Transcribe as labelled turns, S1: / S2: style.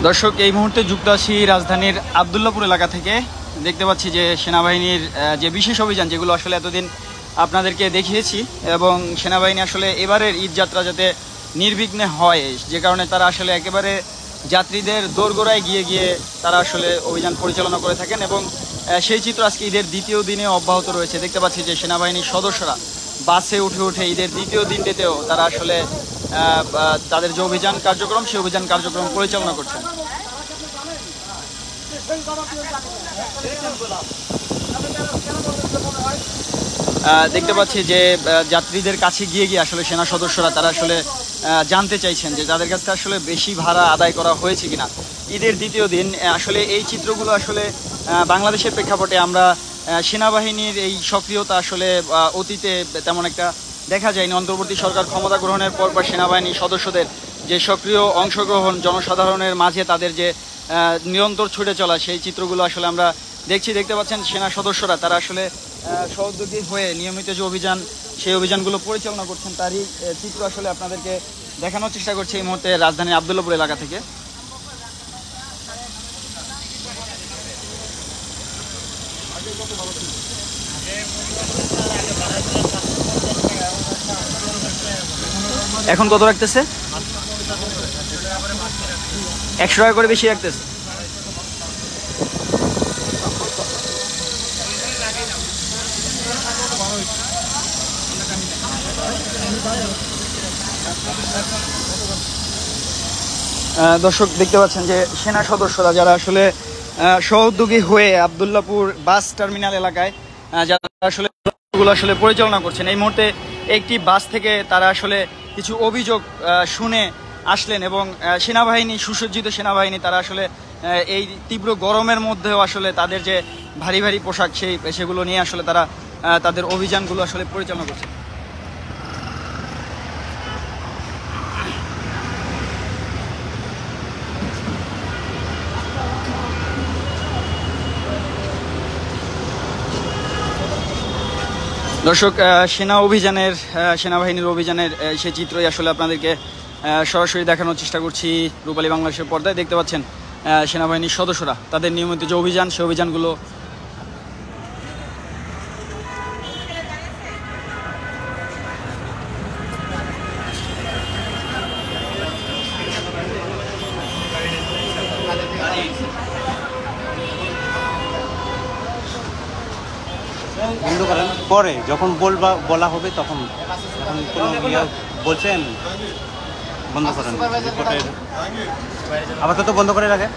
S1: দর্শক, এই মুহূর্তে যুক্ত আছি রাজধানীর আব্দুল্লাহপুর এলাকা থেকে। দেখতে পাচ্ছি যে সেনাবাহিনীর যে বিশেষ অভিযান, যেগুলো আসলে এতদিন আপনাদেরকে দেখিয়েছি, এবং সেনাবাহিনী আসলে এবারের ঈদ যাত্রা যাতে নির্বিঘ্নে হয়, যে কারণে তারা আসলে একেবারে যাত্রীদের দোরগোড়ায় গিয়ে গিয়ে তারা আসলে অভিযান পরিচালনা করে থাকেন, এবং সেই চিত্র আজকে ঈদের দ্বিতীয় দিনে অব্যাহত রয়েছে। দেখতে পাচ্ছি যে সেনাবাহিনীর সদস্যরা বাসে উঠে উঠে ঈদের দ্বিতীয় দিনটিতেও তারা আসলে তাদের যে অভিযান কার্যক্রম, সেই অভিযান কার্যক্রম পরিচালনা করছেন। দেখতে পাচ্ছি যে যাত্রীদের কাছে গিয়ে গিয়ে আসলে সেনা সদস্যরা তারা আসলে জানতে চাইছেন যে তাদের কাছে আসলে বেশি ভাড়া আদায় করা হয়েছে কিনা। ঈদের দ্বিতীয় দিন আসলে এই চিত্রগুলো আসলে বাংলাদেশের প্রেক্ষাপটে আমরা সেনাবাহিনীর এই সক্রিয়তা আসলে অতীতে তেমন একটা দেখা যায়নি। অন্তর্বর্তী সরকার ক্ষমতা গ্রহণের পর সেনাবাহিনীর সদস্যদের যে সক্রিয় অংশগ্রহণ, জনসাধারণের মাঝে তাদের যে নিরন্তর ছুটে চলা, সেই চিত্রগুলো আসলে আমরা দেখছি। দেখতে পাচ্ছেন সেনা সদস্যরা তারা আসলে সহযোগী হয়ে নিয়মিত যে অভিযান, সেই অভিযানগুলো পরিচালনা করছেন, তারই চিত্র আসলে আপনাদেরকে দেখানোর চেষ্টা করছি এই মুহূর্তে রাজধানীর আব্দুল্লাহপুর এলাকা থেকে। এখন কত রাখতেছে? 100 টাকা করে বেশি রাখতেছে। দর্শক, দেখতে পাচ্ছেন যে সেনা সদস্যরা যারা আসলে সহযোগী হয়ে আব্দুল্লাহপুর বাস টার্মিনাল এলাকায় যারা আসলে পরিচালনা করছেন, এই মুহূর্তে একটি বাস থেকে তারা আসলে কিছু অভিযোগ শুনে আসলেন, এবং সেনাবাহিনী, সুসজ্জিত সেনাবাহিনী, তারা আসলে এই তীব্র গরমের মধ্যেও আসলে তাদের যে ভারী ভারী পোশাক, সেগুলো নিয়ে আসলে তারা তাদের অভিযানগুলো আসলে পরিচালনা করছে। দর্শক, সেনাবাহিনীর অভিযানের সেই চিত্রই আসলে আপনাদেরকে সরাসরি দেখানোর চেষ্টা করছি রূপালী বাংলাদেশের পর্দায়। দেখতে পাচ্ছেন সেনাবাহিনীর সদস্যরা তাদের নিয়মিত যে অভিযান, সেই অভিযানগুলো
S2: বন্ধ করেন, পরে যখন বলা হবে তখন কোনো বলছেন বন্ধ করেন, আপাতত বন্ধ করে রাখে।